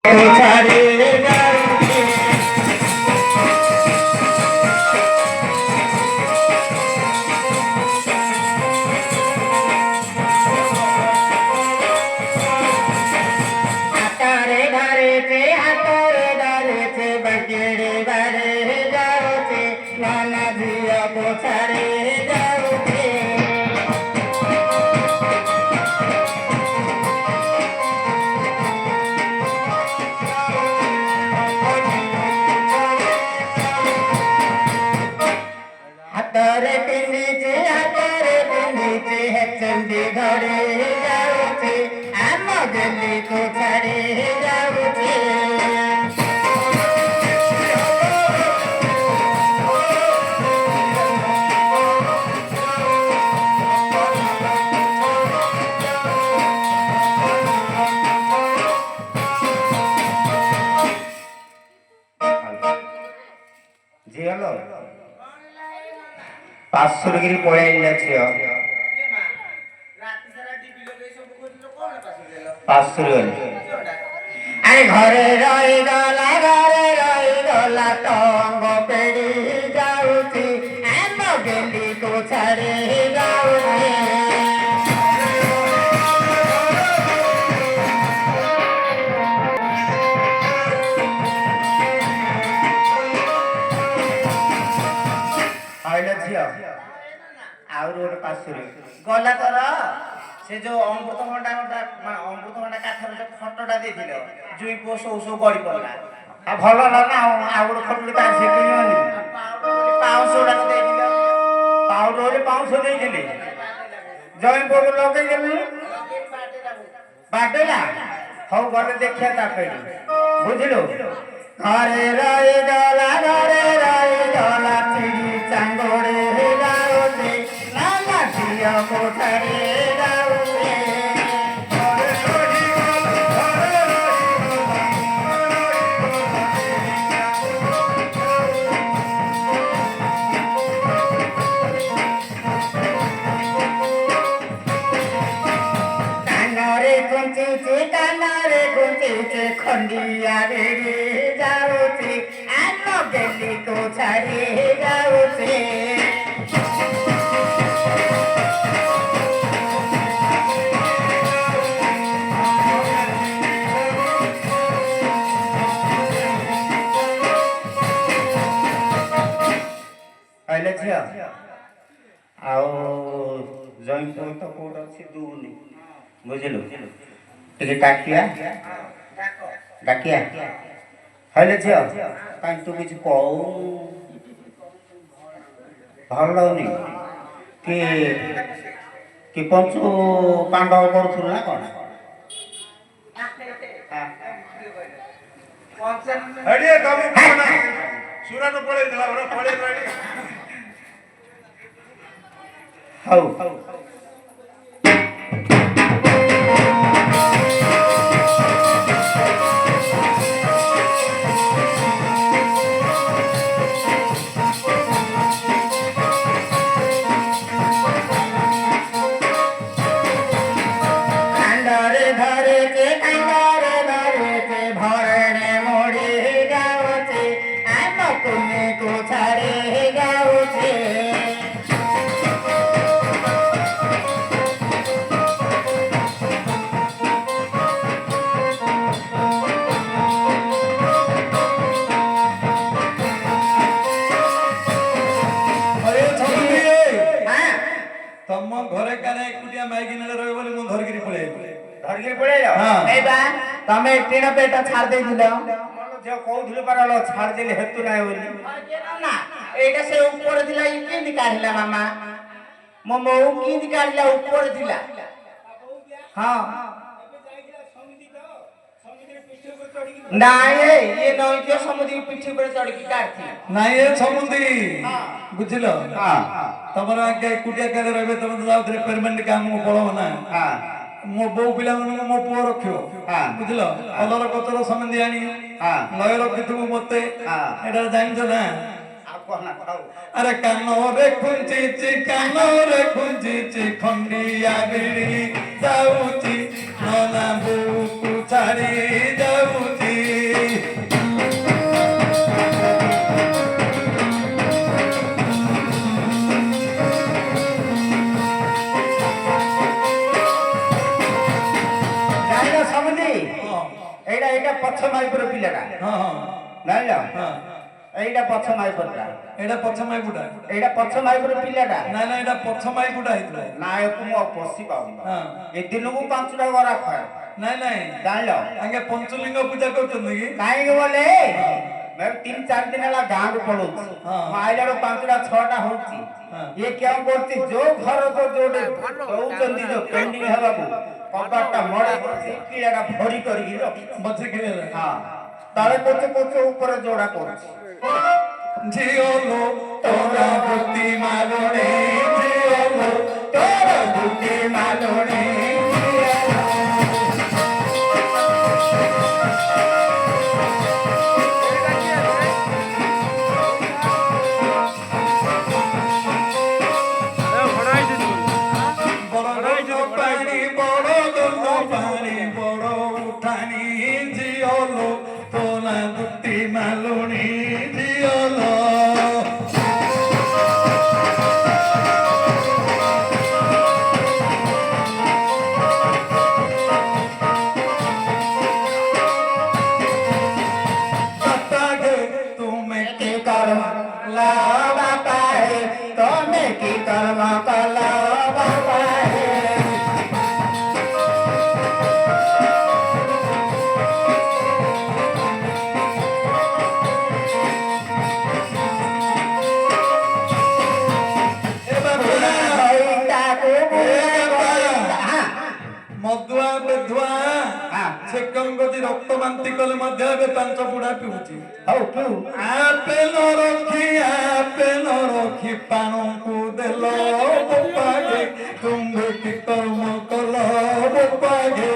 ଛାଡ଼ି ହାତରେ ଧରିଛି ବଗିଡ଼ି ବାଡ଼ି ଯାଉଛି ନାନା ଝିଅକୁ ଛାଡ଼ି ଯାଉଛି ହାତରେ ପିନ୍ଧିଛି ହେଚେଣ୍ଡି ଧରି ଯାଉଛି ଆମ ଗଲିକୁ ଛାଡ଼ି ଯାଉଛି ଝିଅ ଲୋ ପାଶୁରିକିରି ପଳେଇଲା ଝିଅ ପାଶୁରି ଆରେ ଘରେ ରହିଗଲା ଟଙ୍ଗ ପେଡ଼ି ଯାଉଛି ଆମ ଗେଲିକୁ ଛାଡ଼ି ଯାଉଛି ଝିଅ ଆହୁରି ଗୋଟେ ପାଶୁରି ଗଲା ତର ସେ ଯୋଉ ଅମୃତଭଣ୍ଡା କାଠର ଯୋଉ ଖଟଟା ଦେଇଥିଲ ଜୁଇ ପୁଅ ସବୁ ଗଡ଼ି ପଡ଼ିଲା ଆଉ ଭଲ ହେଲା ନା ଆଉ ଗୋଟେ ଖଟୁଲି ତାର ସେ କିଣିବନି ପାଉଁଶ ଗୁଡ଼ାକ ଦେଇଥିଲ ପାଉଡର ବୋଲି ପାଉଁଶ ଦେଇଥିଲି ଜୁଇ ପୁଅକୁ ଲଗେଇଦେଲି ବାଟେଇଲା ହଉ ଗଲେ ଦେଖିବା ତା ପାଇଁ ବୁଝିଲୁ ଘରେ ରହିଗଲା ଚିଡ଼ି ଚାଙ୍ଗୋଡ଼େ ଯାଉଛି ନାନା ଝିଅକୁ ଛାଡ଼ି ଯାଉଛି କାନରେ ଗୁଞ୍ଚିଛି ଖଣ୍ଡିଆ ବେଡ଼ି ଯାଉଛି ଆମ ଗେଲିକୁ ଛାଡ଼ି ଯାଉଛି କହିଲେ ଝିଅ ଆଉ ଜୟଙ୍କୁ ତ କୋଉଠି ଅଛି ଦୁନି ବୁଝିଲୁ ଟିକେ ଡାକିଆ ହେଲେ ଝିଅ କାହିଁ ତୁ କିଛି କହୁ ଭଲ ଲାଗୁନି କି ପଞ୍ଚୁ ପାଣ୍ଡବ କରୁଥିଲୁ ନା କ'ଣ ହଉ ଭରଣେ ମୋଡ଼ି ଯାଉଛି ଆମ କୁନିକୁ ଛାଡ଼ି ଯାଉଛି ତମ ଘରେ କାନେ ଏକୁଟିଆ ମାଇକି ନେଲେ ରହିବ ବୋଲି ମୁଁ ଧରିକିରି ପଳେଇ ତମେ ଟିଣ ପେଟ ଛାଡ଼ି ଦେଇଥିଲ ଝିଅ କହୁଥିଲୁ ପାରଲ ଛାଡ଼ିଦେଲି ହେତୁ ନାହିଁ ବୋଲି ନା ଏଇଟା ସେ ଉପରେ ଥିଲା କେମିତି କାଢିଲା ମାମା ମୋ ବୋଉ କେମିତି କାଢିଲା ଉପରେ ଥିଲା ହଁ ନାଇଁ ଇଏ ନଇକି ସମୁଦ୍ର ପିଠି ଉପରେ ଚଢିକି କାଢିଥିଲା ନାଇଁ ଏ ସମୁଦ୍ର ବୁଝିଲ ତମର ଆଜ୍ଞା ଏକୁଟିଆ କାଳେ ରହିବେ ତମେ ତ ଯାଉଥିଲେ ପେମେଣ୍ଟ କାମକୁ ପଳବ ନା ମୋ ବୋଉ ପିଲାମାନଙ୍କୁ ମୋ ପୁଅ ରଖିବ ବୁଝିଲ ଅଲର କତର ସମେତି ଆଣି ଲୟ ରଖିଥିବୁ ମତେ ଏଇଟା ଜାଣିଛ ନା अरे कानोरे खुंची खंडिया बिड़ी जाऊची नना बुकु छाड़ी जाऊची ଏଇଟା ପଛ ମାଇପୁର ପିଲାଟା ହଁ ହଁ ଜାଣିଲ ହଁ ଏଇଟା ପଛ ମାଇପୁରଟା ଏଇଟା ପଛ ମାଇପୁଟା ଏଇଟା ପଛ ମାଇପୁର ପିଲାଟା ନାଇଁ ନାଇଁ ଏଇଟା ପଛ ମାଇପୁଟା ହେଇଥିବ ନାୟକୁ ମୁଁ ଆଉ ପଶି ପାଉନି ହଁ ଏ ଦିନକୁ 5ଟା ବରା ଖାଏ ନାଇଁ ନାଇଁ ଜାଣିଲ ଆଜ୍ଞା ପଞ୍ଚଲିଙ୍ଗ ପୂଜା କରୁଛନ୍ତି କି କାହିଁକି ବୋଲେ मैं 3-4 दिन ହେଲା ଗାଁକୁ ପଳଉଛି ମୁଁ ଆଇଲା ବେଳକୁ 5ଟା 6ଟା ହଉଛି ଇଏ କେଉଁ କରୁଛି ଯୋଉ ଘର ତ ଯୋଉଠି ଦଉଛନ୍ତି ଯୋଉ ପେଣ୍ଡିଂ ହେବାକୁ କବାଟଟା ମଡେଇ କରୁଛି ପିଲାଟା ଭରି କରିକି ରଖିଛି ବଚେ କିଣିଲେ ହଁ ତଳେ କୋଚ କୋଚ ଉପରେ ଯୋଡା କରୁଛି ଝିଅ ଲୋ ତୋର ବୁଦ୍ଧି ମାଲୁଣୀ ଝିଅ ଲୋ ତୋର ବୁଦ୍ଧି ମାଲୁଣୀ ମଦୁଆ ବେଧୁଆ ସେ କଣ କରୁଛି ରକ୍ତ ବାନ୍ତି କଲେ ମଧ୍ୟ ଏବେ 5 ବୁଢା ପିଉଛି ହଉ ପିଉ ଆପେ ନ ରଖି ପାଣକୁ ଦେଲ ବୋପାଗେ ତୁମ୍ଭେ କି କର୍ମ କଲ ବୋପାଗେ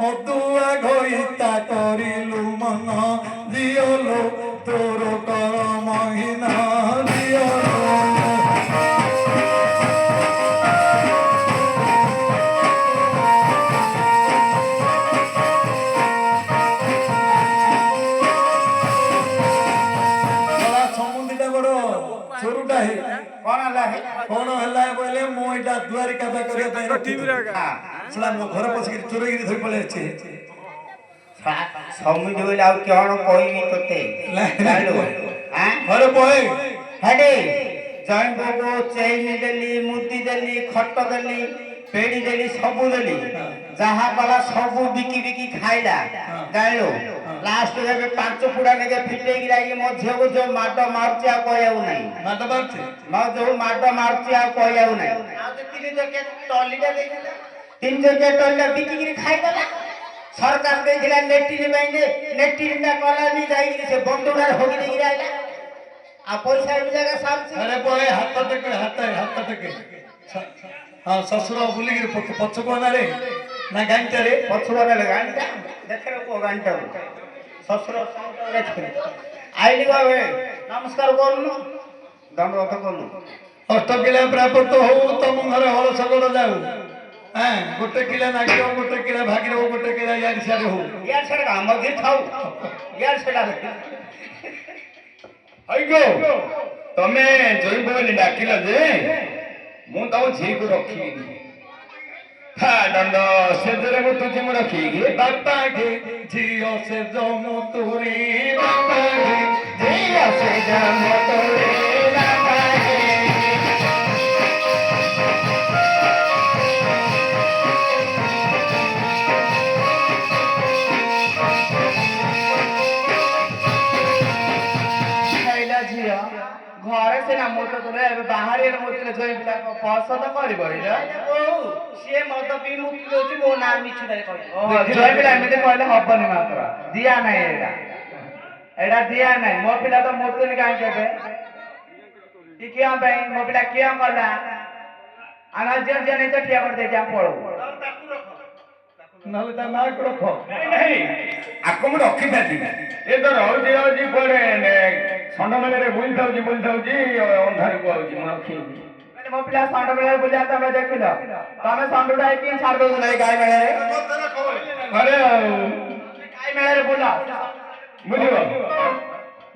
মদুয়া ঘইতা করিলু মন দিয়লো তোর কর মহিনা দিয়লো ସମୁଦ୍ରଟା ବଡ ଚୋରୁଟା ହେ କଣ ହେଲା ବୋଇଲେ ମୁଁ ଏଇଟା ଦୁଆରି କାମ କରିବା ପାଇଁ ସେଟା ମୋ ଘରେ ପଶିକି ଚୋରେଇକିରି ଧରି ପଳେଇ ଆସିଛି ସମୁଦ୍ର ବୋଇଲେ ଆଉ କଣ କହିବି ତୋତେ ଘରେ ପଳେ ହେଡେ ଜୟଙ୍କୁ ଚେଇନ ଦେଲି ମୁଦି ଦେଲି ଖଟ ଦେଲି ପେଡି ଦେଲି ସବୁ ଦେଲି ଯାହା କଲା ସବୁ ବିକି ବିକି ଖାଇଲା ଜାଣିଲୁ ଲାଷ୍ଟ ଏବେ 5 ପୁଡା ନେଇକି ଫିଟେଇକି ଯାଇକି ମୋ ଝିଅକୁ ଯୋଉ ମାଡ ମାରୁଛି ଆଉ କହିବାକୁ ନାହିଁ ମାଡ ମାରୁଛି ଯୋଉ ମାଡ ମାରୁଛି ଆଉ କହିବାକୁ ନାହିଁ ଆଉ 3 ଚକିଆ ଟଲିଟା ଦେଇଥିଲା 3 ଚକିଆ ଟଲିଟା ବିକିକିରି ଖାଇଦେଲା ସରକାର ଦେଇଥିଲା ନେଟିରି ପାଇଁ ନେଟିରିଟା କଲାନି ଯାଇକି ସେ ବନ୍ଧୁଟାରେ ହଗି ଦେଇକି ଆଇଲା ଆଉ ପଇସା ଏବେ ଜାଗା ସାରୁଛି ଆରେ ପଳେ ହାତ ଟେକେ ହଁ ଶ୍ୱଶୁର ବୁଲିକିରି ପଛକୁ ଅନାରେ ନା ଗାଁଟାରେ ପଛକୁ ଅନାରେ ଗାଁଟା ଦେଖେ କୋ ଗାଁଟା ଶ୍ୱଶୁର ଆଇଲି ବାବେ ନମସ୍କାର କରୁନୁ ଦଣ୍ଡବତ କରୁନୁ ଅଷ୍ଟକିଲା ପ୍ରାପ୍ତ ହଉ ତମ ଘରେ ହଳ ସଗଡ଼ ଯାଉ ଗୋଟେ କିଲା ନାଗିବ ଗୋଟେ କିଲା ଭାଗିବ ଗୋଟେ କିଲା ଇଆଡେ ସିଆଡେ ହଉ ଇଆଡେ ସିଆଡେ ଆମ ଘରେ ଥାଉ ଇଆଡେ ସିଆଡେ ଆଇଗୋ ତମେ ଜୈବ ବୋଲି ଡାକିଲ ଯେ ମୁଁ ତମ ଝିଅକୁ ରଖିବିନି ଦଣ୍ଡ ସେଜରେ ମୁଁ ତୁझे ମୁଁ ରଖିକି ବାପା गे ଝିଅ ସେ ଜମୁ ତୁରି ବାପା गे ଝିଅ ସେ ଜମୁ ତୁରି ବାପା गे ଝିଅ ଘରେ ସିନା ମୋଟ ତୁଲେ ଏବେ ବାହାରେ ମୋଟିଲେ ଜୟ ପିଲା ପସନ୍ଦ କରିବ ସିଏ ମଦ ପିଇ ମୁକ୍ତି ଦଉଛି ମୋ ନାଁ ମିଛୁଟାରେ କହିବ ଜୟ ପିଲା ଏମିତି କହିଲେ ହବନି ମାତ୍ର ଦିଆ ନାହିଁ ଏଇଟା ଦିଆ ନାହିଁ ମୋ ପିଲା ତ ମୋଟୁନି କାହିଁ କେବେ କିଏ ପାଇଁ ମୋ ପିଲା କିଏ କଲା ଆମେ ଯେ ନେଇ ତ ଠିଆ କରି ଦେଇଛି ଆମେ ପଳଉ ନହେଲେ ତା ନାଁ ରଖ। ନାଇଁ ଆକୁ ମୁଁ ରଖିଥାନ୍ତି ଏ ତ ରହୁଛି କୁଆଡେ ଷଣ୍ଢ ମେଳାରେ ବୁଲିଥାଉଛି ଅନ୍ଧାରକୁ ଆଉଛି ମୁଁ ରଖିବି। ମୋ ପିଲା ଷଣ୍ଢ ମେଳାରେ ବୁଲିବା ତମେ ଦେଖିଲ ତମେ ଷଣ୍ଢଟା ହେଇକି ଛାଡି ଦଉଛ ନା ଏଇ ଗାଈ ମେଳାରେ ଘରେ ଆଉ ଗାଈ ମେଳାରେ ବୁଲ ବୁଲିବ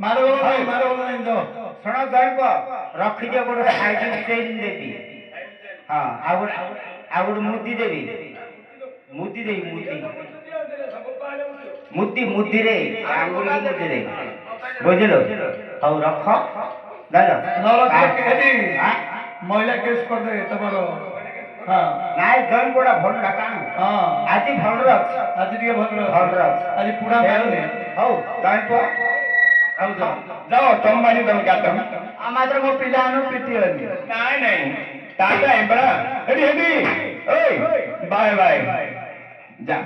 ମାର ନାହିଁ ତ ଶୁଣ ଜୟପ ରଖିଦିଅ ଗୋଟେ ହାଇଜିନ୍ ଚେନ୍ ଦେବି ହଁ ଆଉ ଗୋଟେ ମୁଦି ଦେବି ମୁଦିରେ ଆଙ୍ଗୁଳି ମୁଦିରେ ବୁଝିଲ ହଉ ରଖ ମହିଳା କେସ୍ କରିଦେବେ ତମର। ହଁ ନାଇଁ ଜଏନ୍ ପଡା ଭଲ କାଣ ହଁ ଆଜି ଭଲରେ ଅଛି ଆଜି ଟିକେ ଭଲ ଅଛି ଆଜି ପୁରା ମାରୁନି। ହଉ ଜଏନ୍ ପଡ ଆଉ ଯାଅ ତମ କାଟ ମାତ୍ର ମୋ ପିଲାମାନଙ୍କୁ ପିଟିବନି ନାଇଁ ଟାଟା ଏମ୍ପରା ହେଡି ଓଇ ବାଏ ଯା